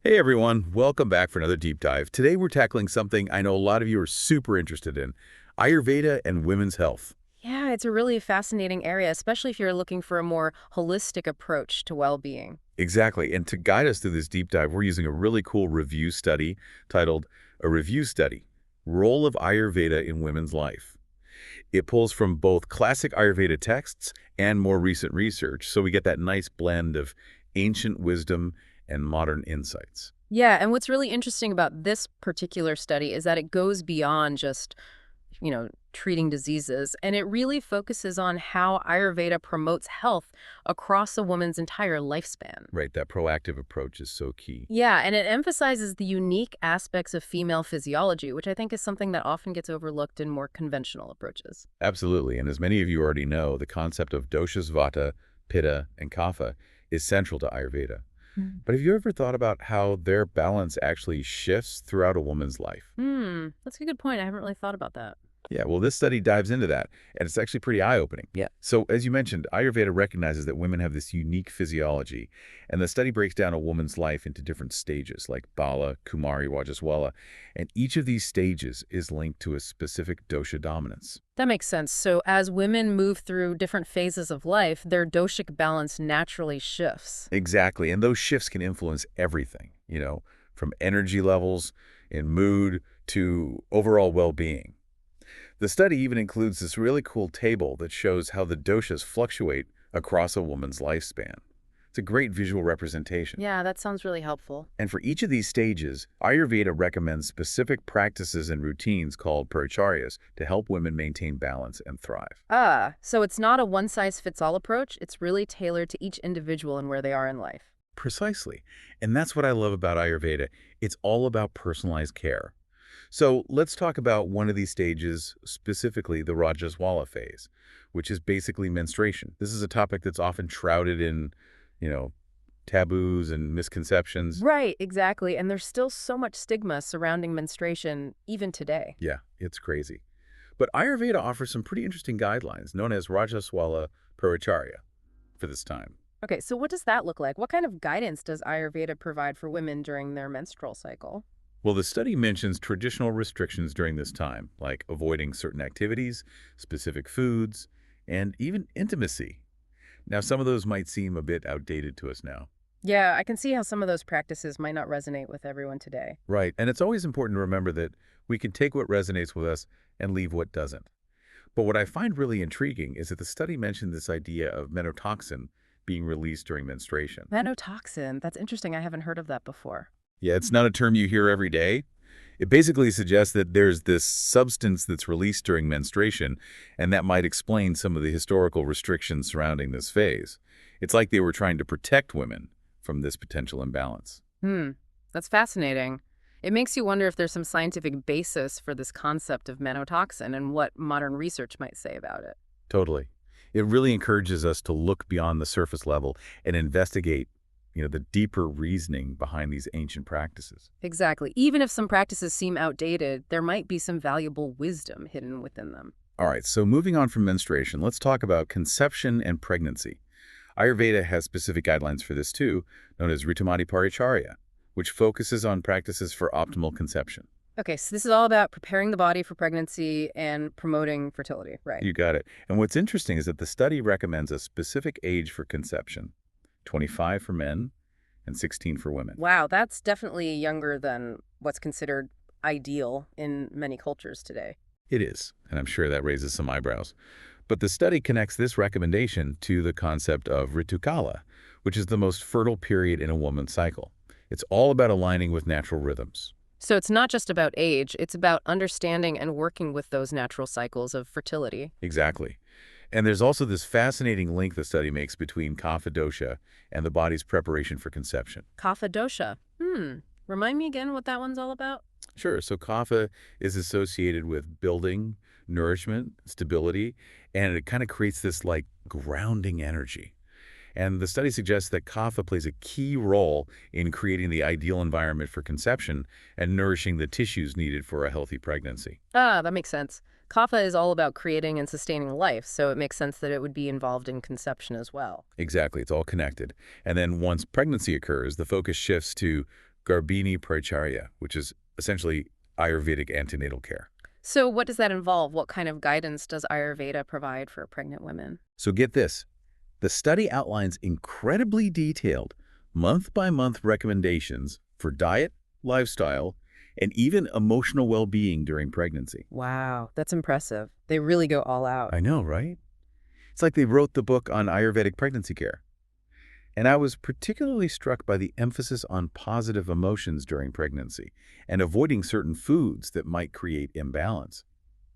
Hey everyone, welcome back for another deep dive. Today we're tackling something I know a lot of you are super interested in, Ayurveda and women's health. Yeah, it's a really fascinating area, especially if you're looking for a more holistic approach to well-being. Exactly, and to guide us through this deep dive, we're using a really cool review study titled A Review Study, Role of Ayurveda in Women's Life. It pulls from both classic Ayurveda texts and more recent research, so we get that nice blend of ancient wisdom and modern insights. Yeah, and what's really interesting about this particular study is that it goes beyond just, treating diseases, and it really focuses on how Ayurveda promotes health across a woman's entire lifespan. Right, that proactive approach is so key. Yeah, and it emphasizes the unique aspects of female physiology, which I think is something that often gets overlooked in more conventional approaches. Absolutely. And as many of you already know, the concept of doshas vata, pitta, and kapha is central to Ayurveda. But have you ever thought about how their balance actually shifts throughout a woman's life? That's a good point. I haven't really thought about that. Yeah, well, this study dives into that, and it's actually pretty eye-opening. Yeah. So, as you mentioned, Ayurveda recognizes that women have this unique physiology, and the study breaks down a woman's life into different stages, like Bala, Kumari, Rajaswala, and each of these stages is linked to a specific dosha dominance. That makes sense. So as women move through different phases of life, their doshic balance naturally shifts. Exactly, and those shifts can influence everything, from energy levels and mood to overall well-being. The study even includes this really cool table that shows how the doshas fluctuate across a woman's lifespan. It's a great visual representation. Yeah, that sounds really helpful. And for each of these stages, Ayurveda recommends specific practices and routines called paricharyas to help women maintain balance and thrive. So it's not a one-size-fits-all approach. It's really tailored to each individual and where they are in life. Precisely. And that's what I love about Ayurveda. It's all about personalized care. So let's talk about one of these stages, specifically the Rajaswala phase, which is basically menstruation. This is a topic that's often shrouded in, you know, taboos and misconceptions. Right, exactly. And there's still so much stigma surrounding menstruation even today. Yeah, it's crazy. But Ayurveda offers some pretty interesting guidelines known as Rajaswala Paricharya for this time. Okay, so what does that look like? What kind of guidance does Ayurveda provide for women during their menstrual cycle? Well, the study mentions traditional restrictions during this time, like avoiding certain activities, specific foods, and even intimacy. Now, some of those might seem a bit outdated to us now. Yeah, I can see how some of those practices might not resonate with everyone today. Right, and it's always important to remember that we can take what resonates with us and leave what doesn't. But what I find really intriguing is that the study mentioned this idea of menotoxin being released during menstruation. Menotoxin, that's interesting. I haven't heard of that before. Yeah, it's not a term you hear every day. It basically suggests that there's this substance that's released during menstruation, and that might explain some of the historical restrictions surrounding this phase. It's like they were trying to protect women from this potential imbalance. Hmm, that's fascinating. It makes you wonder if there's some scientific basis for this concept of menotoxin and what modern research might say about it. Totally. It really encourages us to look beyond the surface level and investigate, the deeper reasoning behind these ancient practices. Exactly. Even if some practices seem outdated, there might be some valuable wisdom hidden within them. All right, so moving on from menstruation, let's talk about conception and pregnancy. Ayurveda has specific guidelines for this too, known as Ritumati Paricharya, which focuses on practices for optimal conception. Okay, so this is all about preparing the body for pregnancy and promoting fertility, right? You got it. And what's interesting is that the study recommends a specific age for conception, 25 for men and 16 for women. Wow, that's definitely younger than what's considered ideal in many cultures today. It is, and I'm sure that raises some eyebrows. But the study connects this recommendation to the concept of Ritukala, which is the most fertile period in a woman's cycle. It's all about aligning with natural rhythms. So it's not just about age, it's about understanding and working with those natural cycles of fertility. Exactly. And there's also this fascinating link the study makes between kapha dosha and the body's preparation for conception. Kapha dosha. Remind me again what that one's all about? Sure, so kapha is associated with building, nourishment, stability, and it kind of creates this like grounding energy. And the study suggests that kapha plays a key role in creating the ideal environment for conception and nourishing the tissues needed for a healthy pregnancy. Ah, that makes sense. Kapha is all about creating and sustaining life, so it makes sense that it would be involved in conception as well. Exactly, it's all connected. And then once pregnancy occurs, the focus shifts to Garbhini Pracharya, which is essentially Ayurvedic antenatal care. So what does that involve? What kind of guidance does Ayurveda provide for pregnant women? So get this. The study outlines incredibly detailed, month-by-month recommendations for diet, lifestyle, and even emotional well-being during pregnancy. Wow, that's impressive. They really go all out. I know, right? It's like they wrote the book on Ayurvedic pregnancy care. And I was particularly struck by the emphasis on positive emotions during pregnancy and avoiding certain foods that might create imbalance.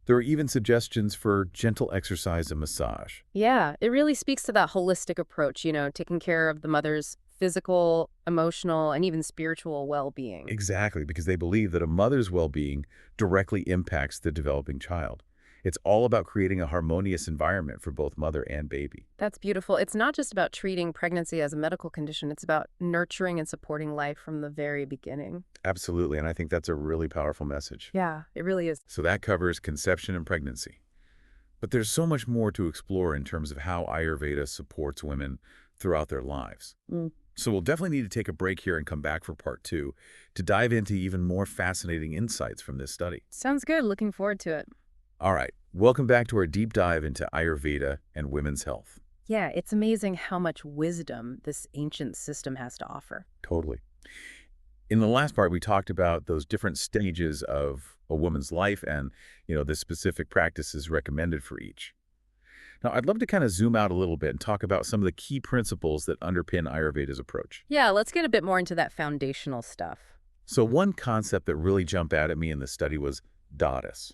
There are even suggestions for gentle exercise and massage. Yeah, it really speaks to that holistic approach, taking care of the mother's physical, emotional, and even spiritual well-being. Exactly, because they believe that a mother's well-being directly impacts the developing child. It's all about creating a harmonious environment for both mother and baby. That's beautiful. It's not just about treating pregnancy as a medical condition. It's about nurturing and supporting life from the very beginning. Absolutely, and I think that's a really powerful message. Yeah, it really is. So that covers conception and pregnancy. But there's so much more to explore in terms of how Ayurveda supports women throughout their lives. So we'll definitely need to take a break here and come back for part 2 to dive into even more fascinating insights from this study. Sounds good. Looking forward to it. All right, welcome back to our deep dive into Ayurveda and women's health. Yeah, it's amazing how much wisdom this ancient system has to offer. Totally. In the last part, we talked about those different stages of a woman's life and, the specific practices recommended for each. Now, I'd love to kind of zoom out a little bit and talk about some of the key principles that underpin Ayurveda's approach. Yeah, let's get a bit more into that foundational stuff. So one concept that really jumped out at me in the study was dhatus.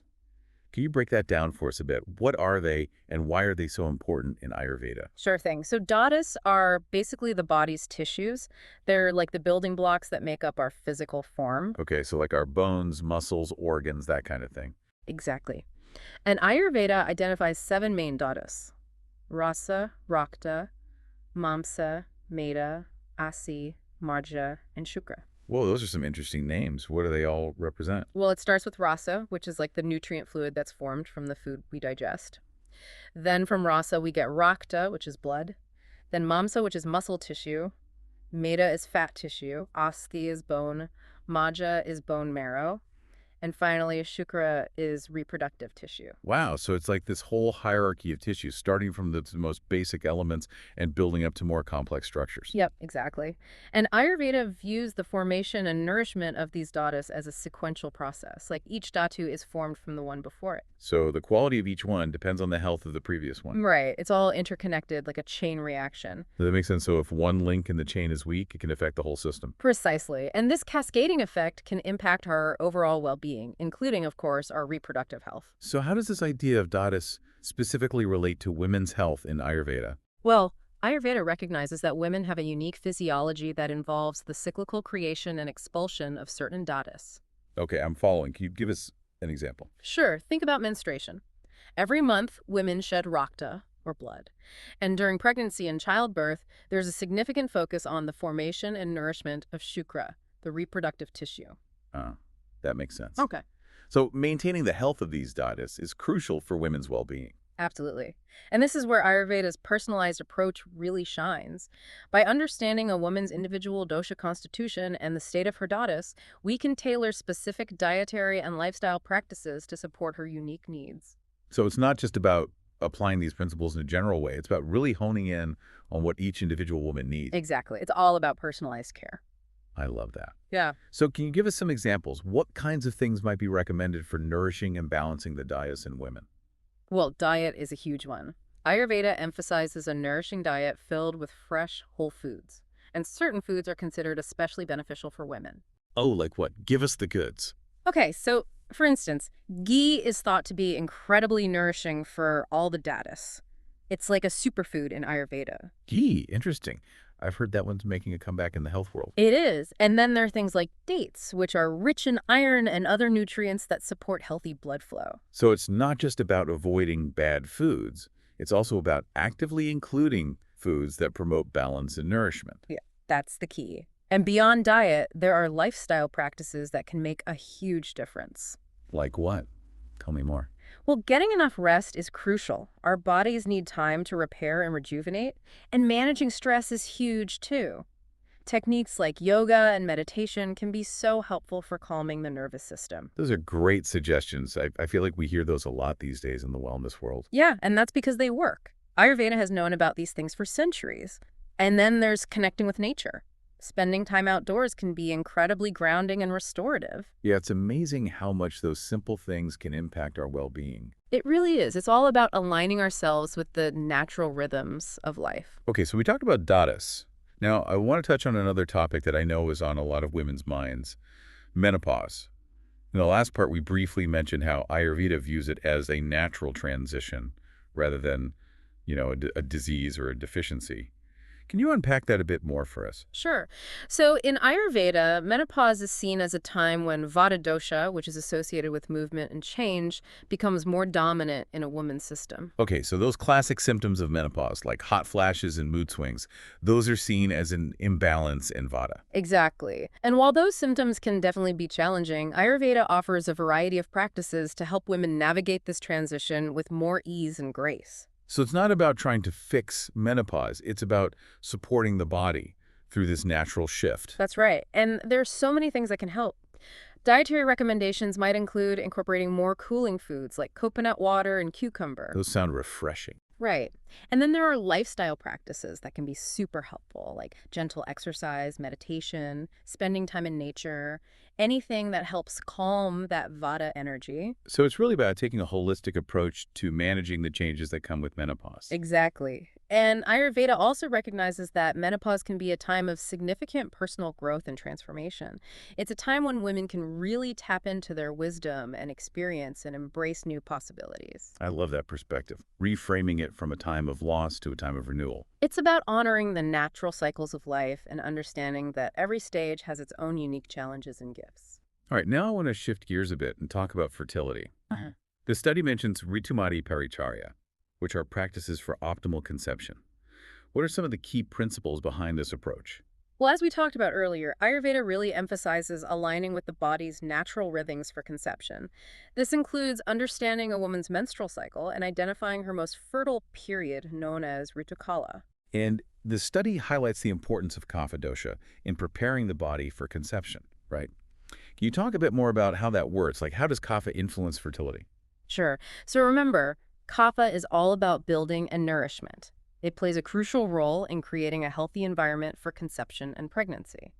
Can you break that down for us a bit? What are they and why are they so important in Ayurveda? Sure thing. So dhatus are basically the body's tissues. They're like the building blocks that make up our physical form. Okay, so like our bones, muscles, organs, that kind of thing. Exactly. And Ayurveda identifies 7 main dhatus: rasa, rakta, mamsa, meda, asi, marja, and shukra. Whoa, those are some interesting names. What do they all represent? Well, it starts with rasa, which is like the nutrient fluid that's formed from the food we digest. Then from rasa, we get rakta, which is blood. Then mamsa, which is muscle tissue. Meda is fat tissue. Asti is bone. Maja is bone marrow. And finally, shukra is reproductive tissue. Wow, so it's like this whole hierarchy of tissues, starting from the most basic elements and building up to more complex structures. Yep, exactly. And Ayurveda views the formation and nourishment of these dhatus as a sequential process. Like each dhatu is formed from the one before it. So the quality of each one depends on the health of the previous one. Right. It's all interconnected, like a chain reaction. Does that make sense? So if one link in the chain is weak, it can affect the whole system. Precisely. And this cascading effect can impact our overall well-being, including, of course, our reproductive health. So how does this idea of dhatus specifically relate to women's health in Ayurveda? Well, Ayurveda recognizes that women have a unique physiology that involves the cyclical creation and expulsion of certain dhatus. Okay, I'm following. Can you give us an example? Sure, think about menstruation. Every month, women shed rakta, or blood. And during pregnancy and childbirth, there's a significant focus on the formation and nourishment of shukra, the reproductive tissue. That makes sense. Okay. So maintaining the health of these dhatus is crucial for women's well-being. Absolutely. And this is where Ayurveda's personalized approach really shines. By understanding a woman's individual dosha constitution and the state of her dhatus, we can tailor specific dietary and lifestyle practices to support her unique needs. So it's not just about applying these principles in a general way. It's about really honing in on what each individual woman needs. Exactly. It's all about personalized care. I love that. Yeah. So can you give us some examples? What kinds of things might be recommended for nourishing and balancing the dhatus in women? Well, diet is a huge one. Ayurveda emphasizes a nourishing diet filled with fresh, whole foods. And certain foods are considered especially beneficial for women. Oh, like what? Give us the goods. Okay, so for instance, ghee is thought to be incredibly nourishing for all the dhatus. It's like a superfood in Ayurveda. Ghee, interesting. I've heard that one's making a comeback in the health world. It is. And then there are things like dates, which are rich in iron and other nutrients that support healthy blood flow. So it's not just about avoiding bad foods. It's also about actively including foods that promote balance and nourishment. Yeah, that's the key. And beyond diet, there are lifestyle practices that can make a huge difference. Like what? Tell me more. Well, getting enough rest is crucial. Our bodies need time to repair and rejuvenate, and managing stress is huge too. Techniques like yoga and meditation can be so helpful for calming the nervous system. Those are great suggestions. I feel like we hear those a lot these days in the wellness world. Yeah, and that's because they work. Ayurveda has known about these things for centuries. And then there's connecting with nature. Spending time outdoors can be incredibly grounding and restorative. Yeah, it's amazing how much those simple things can impact our well-being. It really is. It's all about aligning ourselves with the natural rhythms of life. Okay, so we talked about dadas. Now, I want to touch on another topic that I know is on a lot of women's minds, menopause. In the last part, we briefly mentioned how Ayurveda views it as a natural transition rather than, a disease or a deficiency. Can you unpack that a bit more for us? Sure. So in Ayurveda, menopause is seen as a time when Vata dosha, which is associated with movement and change, becomes more dominant in a woman's system. Okay, so those classic symptoms of menopause, like hot flashes and mood swings, those are seen as an imbalance in Vata. Exactly. And while those symptoms can definitely be challenging, Ayurveda offers a variety of practices to help women navigate this transition with more ease and grace. So it's not about trying to fix menopause. It's about supporting the body through this natural shift. That's right. And there's so many things that can help. Dietary recommendations might include incorporating more cooling foods like coconut water and cucumber. Those sound refreshing. Right. And then there are lifestyle practices that can be super helpful, like gentle exercise, meditation, spending time in nature, anything that helps calm that Vata energy. So it's really about taking a holistic approach to managing the changes that come with menopause. Exactly. And Ayurveda also recognizes that menopause can be a time of significant personal growth and transformation. It's a time when women can really tap into their wisdom and experience and embrace new possibilities. I love that perspective, reframing it from a time of loss to a time of renewal. It's about honoring the natural cycles of life and understanding that every stage has its own unique challenges and gifts. All right, now I want to shift gears a bit and talk about fertility. Uh-huh. The study mentions Ritumati Paricharya, which are practices for optimal conception. What are some of the key principles behind this approach? Well, as we talked about earlier, Ayurveda really emphasizes aligning with the body's natural rhythms for conception. This includes understanding a woman's menstrual cycle and identifying her most fertile period, known as Ritukala. And the study highlights the importance of kapha dosha in preparing the body for conception, right? Can you talk a bit more about how that works? Like, how does kapha influence fertility? Sure. So remember, Kapha is all about building and nourishment. It plays a crucial role in creating a healthy environment for conception and pregnancy.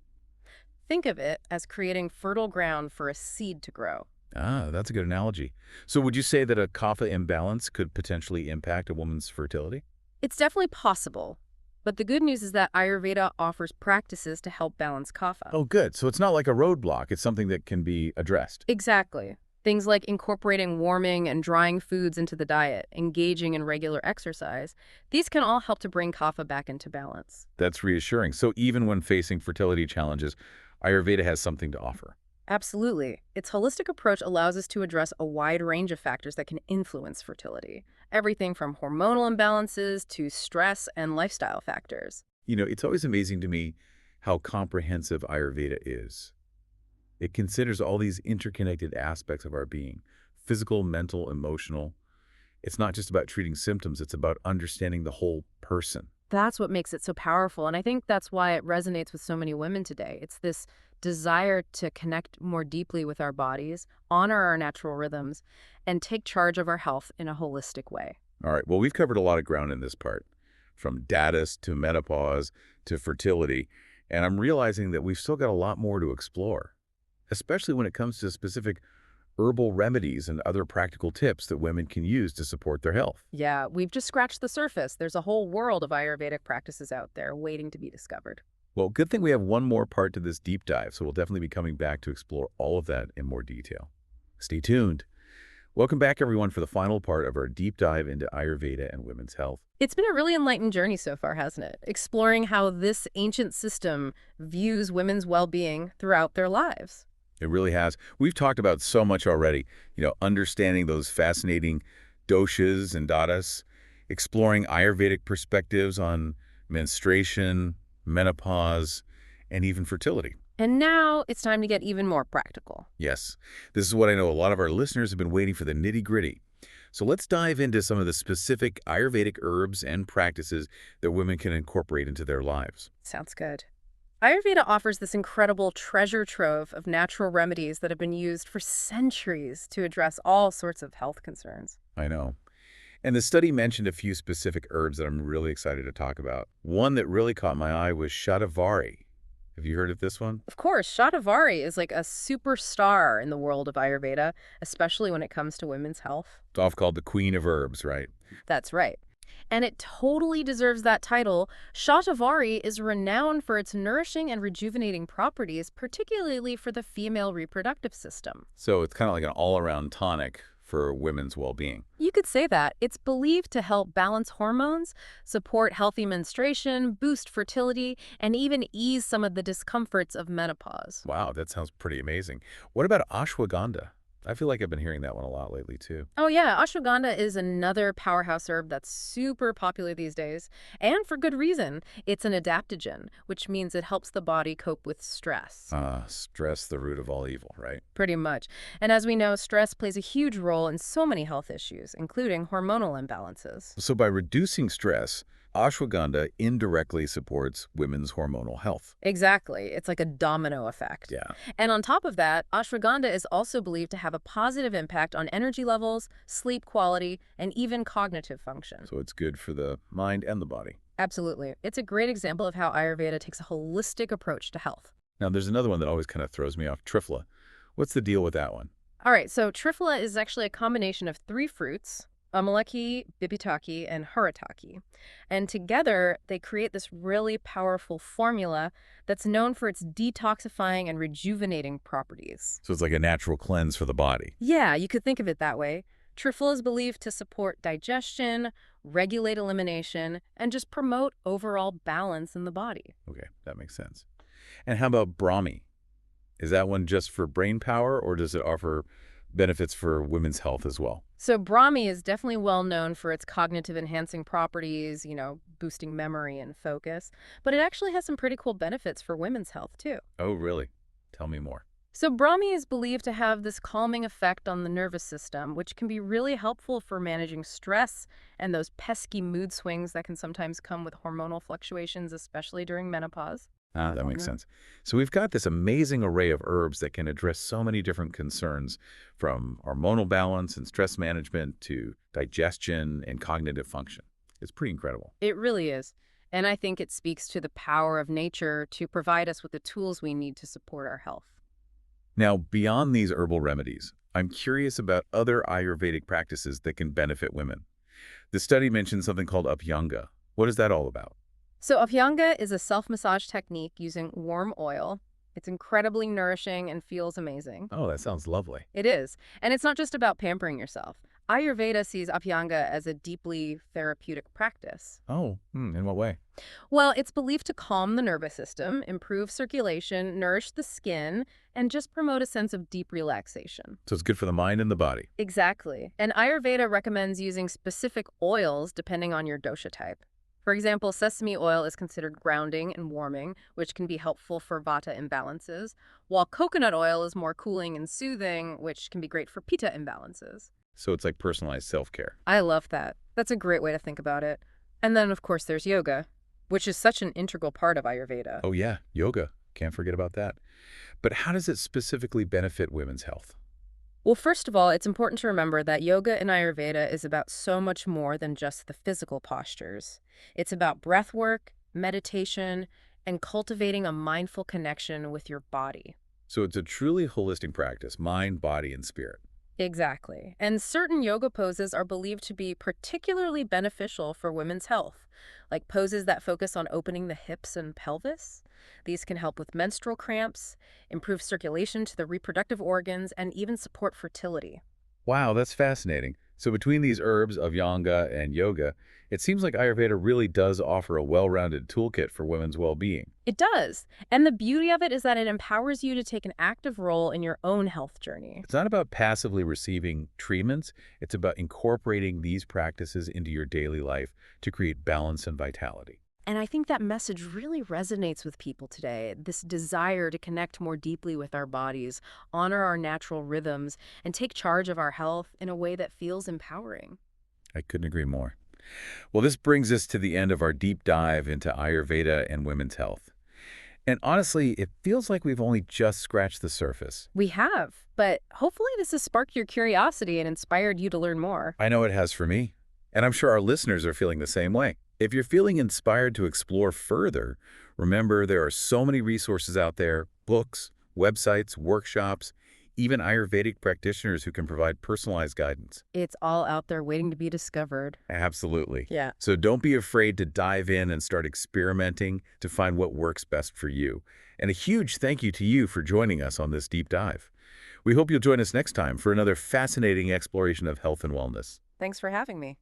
Think of it as creating fertile ground for a seed to grow. Ah, that's a good analogy. So would you say that a kapha imbalance could potentially impact a woman's fertility? It's definitely possible, but the good news is that Ayurveda offers practices to help balance Kapha. Oh, good. So it's not like a roadblock. It's something that can be addressed. Exactly. Things like incorporating warming and drying foods into the diet, engaging in regular exercise, these can all help to bring Kapha back into balance. That's reassuring. So even when facing fertility challenges, Ayurveda has something to offer. Absolutely. Its holistic approach allows us to address a wide range of factors that can influence fertility. Everything from hormonal imbalances to stress and lifestyle factors. It's always amazing to me how comprehensive Ayurveda is. It considers all these interconnected aspects of our being, physical, mental, emotional. It's not just about treating symptoms, it's about understanding the whole person. That's what makes it so powerful, and I think that's why it resonates with so many women today. It's this desire to connect more deeply with our bodies, honor our natural rhythms, and take charge of our health in a holistic way. All right, well, we've covered a lot of ground in this part, from datus to menopause to fertility, and I'm realizing that we've still got a lot more to explore, especially when it comes to specific herbal remedies and other practical tips that women can use to support their health. Yeah, we've just scratched the surface. There's a whole world of Ayurvedic practices out there waiting to be discovered. Well, good thing we have one more part to this deep dive, so we'll definitely be coming back to explore all of that in more detail. Stay tuned. Welcome back, everyone, for the final part of our deep dive into Ayurveda and women's health. It's been a really enlightened journey so far, hasn't it? Exploring how this ancient system views women's well-being throughout their lives. It really has. We've talked about so much already, understanding those fascinating doshas and datas, exploring Ayurvedic perspectives on menstruation, menopause, and even fertility. And now it's time to get even more practical. Yes, this is what I know a lot of our listeners have been waiting for, the nitty-gritty. So let's dive into some of the specific Ayurvedic herbs and practices that women can incorporate into their lives. Sounds good. Ayurveda offers this incredible treasure trove of natural remedies that have been used for centuries to address all sorts of health concerns. I know. And the study mentioned a few specific herbs that I'm really excited to talk about. One that really caught my eye was shatavari. Have you heard of this one? Of course, Shatavari is like a superstar in the world of Ayurveda, especially when it comes to women's health. It's often called the queen of herbs, right? That's right. And it totally deserves that title. Shatavari is renowned for its nourishing and rejuvenating properties, particularly for the female reproductive system. So it's kind of like an all-around tonic for women's well-being. You could say that. It's believed to help balance hormones, support healthy menstruation, boost fertility, and even ease some of the discomforts of menopause. Wow, that sounds pretty amazing. What about ashwagandha? I feel like I've been hearing that one a lot lately, too. Oh yeah, ashwagandha is another powerhouse herb that's super popular these days, and for good reason. It's an adaptogen, which means it helps the body cope with stress. Stress, the root of all evil, right? Pretty much. And as we know, stress plays a huge role in so many health issues, including hormonal imbalances. So by reducing stress, ashwagandha indirectly supports women's hormonal health. Exactly. It's like a domino effect. Yeah. And on top of that, ashwagandha is also believed to have a positive impact on energy levels, sleep quality, and even cognitive function. So it's good for the mind and the body. Absolutely. It's a great example of how Ayurveda takes a holistic approach to health. Now, there's another one that always kind of throws me off, triphala. What's the deal with that one? All right, so triphala is actually a combination of three fruits, amalaki, bibitaki, and harataki. And together, they create this really powerful formula that's known for its detoxifying and rejuvenating properties. So it's like a natural cleanse for the body. Yeah, you could think of it that way. Triphala is believed to support digestion, regulate elimination, and just promote overall balance in the body. Okay, that makes sense. And how about Brahmi? Is that one just for brain power, or does it offer benefits for women's health as well? So Brahmi is definitely well known for its cognitive enhancing properties, boosting memory and focus, but it actually has some pretty cool benefits for women's health too. Oh, really? Tell me more. So Brahmi is believed to have this calming effect on the nervous system, which can be really helpful for managing stress and those pesky mood swings that can sometimes come with hormonal fluctuations, especially during menopause. That makes sense. So we've got this amazing array of herbs that can address so many different concerns, from hormonal balance and stress management to digestion and cognitive function. It's pretty incredible. It really is. And I think it speaks to the power of nature to provide us with the tools we need to support our health. Now, beyond these herbal remedies, I'm curious about other Ayurvedic practices that can benefit women. The study mentioned something called Abhyanga. What is that all about? So Abhyanga is a self-massage technique using warm oil. It's incredibly nourishing and feels amazing. Oh, that sounds lovely. It is. And it's not just about pampering yourself. Ayurveda sees Abhyanga as a deeply therapeutic practice. Oh, in what way? Well, it's believed to calm the nervous system, improve circulation, nourish the skin, and just promote a sense of deep relaxation. So it's good for the mind and the body. Exactly. And Ayurveda recommends using specific oils depending on your dosha type. For example, sesame oil is considered grounding and warming, which can be helpful for vata imbalances, while coconut oil is more cooling and soothing, which can be great for pitta imbalances. So it's like personalized self-care. I love that. That's a great way to think about it. And then, of course, there's yoga, which is such an integral part of Ayurveda. Oh yeah, yoga. Can't forget about that. But how does it specifically benefit women's health? Well, first of all, it's important to remember that yoga in Ayurveda is about so much more than just the physical postures. It's about breath work, meditation, and cultivating a mindful connection with your body. So it's a truly holistic practice, mind, body, and spirit. Exactly. And certain yoga poses are believed to be particularly beneficial for women's health, like poses that focus on opening the hips and pelvis. These can help with menstrual cramps, improve circulation to the reproductive organs, and even support fertility. Wow, that's fascinating. So between these herbs, Abhyanga and yoga, it seems like Ayurveda really does offer a well-rounded toolkit for women's well-being. It does. And the beauty of it is that it empowers you to take an active role in your own health journey. It's not about passively receiving treatments. It's about incorporating these practices into your daily life to create balance and vitality. And I think that message really resonates with people today, this desire to connect more deeply with our bodies, honor our natural rhythms, and take charge of our health in a way that feels empowering. I couldn't agree more. Well, this brings us to the end of our deep dive into Ayurveda and women's health. And honestly, it feels like we've only just scratched the surface. We have, but hopefully this has sparked your curiosity and inspired you to learn more. I know it has for me, and I'm sure our listeners are feeling the same way. If you're feeling inspired to explore further, remember there are so many resources out there, books, websites, workshops, even Ayurvedic practitioners who can provide personalized guidance. It's all out there waiting to be discovered. Absolutely. Yeah. So don't be afraid to dive in and start experimenting to find what works best for you. And a huge thank you to you for joining us on this deep dive. We hope you'll join us next time for another fascinating exploration of health and wellness. Thanks for having me.